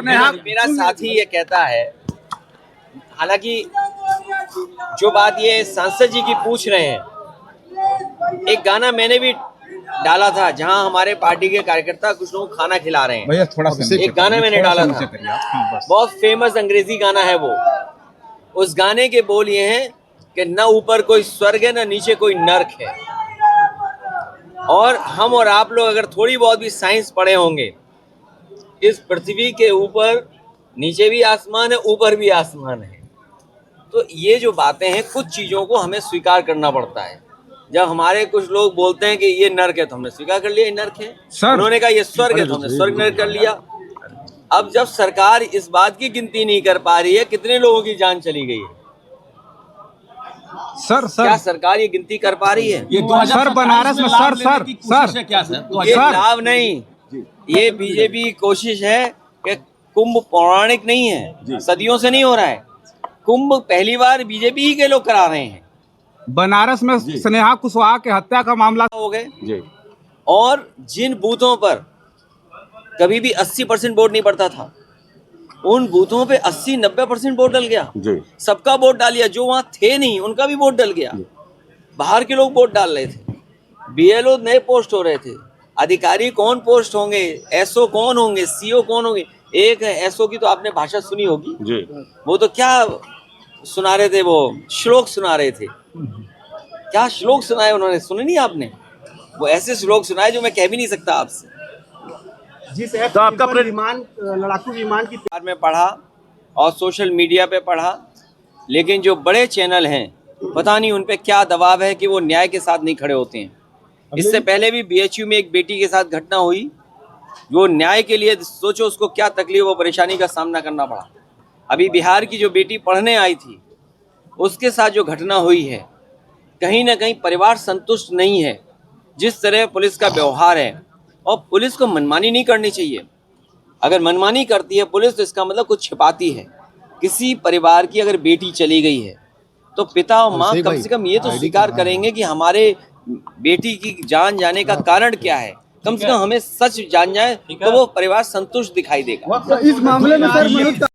मेरा साथी ये कहता है, हालांकि जो बात ये सांसद जी की पूछ रहे हैं, एक गाना मैंने भी डाला था जहां हमारे पार्टी के कार्यकर्ता कुछ लोग खाना खिला रहे हैं। भैया थोड़ा एक गाना मैंने डाला था, बहुत फेमस अंग्रेजी गाना है वो। उस गाने के बोल ये हैं कि न ऊपर कोई स्वर्ग है न नीचे कोई नर्क है। और हम और आप लोग अगर थोड़ी बहुत भी साइंस पढ़े होंगे, इस पृथ्वी के ऊपर नीचे भी आसमान है, ऊपर भी आसमान है। तो ये जो बातें हैं, कुछ चीजों को हमें स्वीकार करना पड़ता है। जब हमारे कुछ लोग बोलते हैं कि ये नर्क है, तो हमने स्वीकार कर लिया ये नर्क है। उन्होंने कहा ये स्वर्ग है, तो हमने स्वर्ग नर्क कर लिया। अब जब सरकार इस बात की गिनती नहीं कर पा रही है कितने लोगों की जान चली गई है, सर क्या सरकार ये गिनती कर पा रही है? ये सर बनारस में सर क्या सर? ये लाभ नहीं, ये बीजेपी की कोशिश है कि कुंभ पौराणिक नहीं है, सदियों से नहीं हो रहा है। कुंभ पहली बार बीजेपी ही के लोग करा रहे हैं। बनारस में स्नेहा कुशवाहा के हत्या का मामला हो गए, और जिन बूथों पर कभी भी 80% वोट नहीं पड़ता था, उन बूथों पे 80-90% वोट डल गया। सबका वोट डाल दिया, जो वहां थे नहीं उनका भी वोट डल गया। बाहर के लोग वोट डाल रहे थे, बीएलओ नए पोस्ट हो रहे थे, अधिकारी कौन पोस्ट होंगे, एसओ कौन होंगे, सीओ कौन होंगे। एक एसओ की तो आपने भाषा सुनी होगी, वो तो क्या सुना रहे थे, वो श्लोक सुना रहे थे। क्या श्लोक सुनाए उन्होंने, सुने नहीं आपने? वो ऐसे श्लोक सुनाए जो मैं कह भी नहीं सकता आपसे। तो आपका विमान, लड़ाकू विमान की में पढ़ा और सोशल मीडिया पे पढ़ा, लेकिन जो बड़े चैनल हैं पता नहीं उन पे क्या दबाव है कि वो न्याय के साथ नहीं खड़े होते हैं। इससे पहले भी बीएचयू में एक बेटी के साथ घटना हुई, वो न्याय के लिए सोचो उसको क्या तकलीफ और परेशानी का सामना करना पड़ा। अभी बिहार की जो बेटी पढ़ने आई थी, उसके साथ जो घटना हुई है, कहीं ना कहीं परिवार संतुष्ट नहीं है जिस तरह पुलिस का व्यवहार है। और पुलिस को मनमानी नहीं करनी चाहिए। अगर मनमानी करती है पुलिस तो इसका मतलब कुछ छिपाती है। किसी परिवार की अगर बेटी चली गई है तो पिता और माँ कम से कम ये तो स्वीकार करेंगे कि हमारे बेटी की जान जाने का कारण क्या है। कम से कम हमें सच जान जाए तो वो परिवार संतुष्ट दिखाई देगा। इस मामले में सर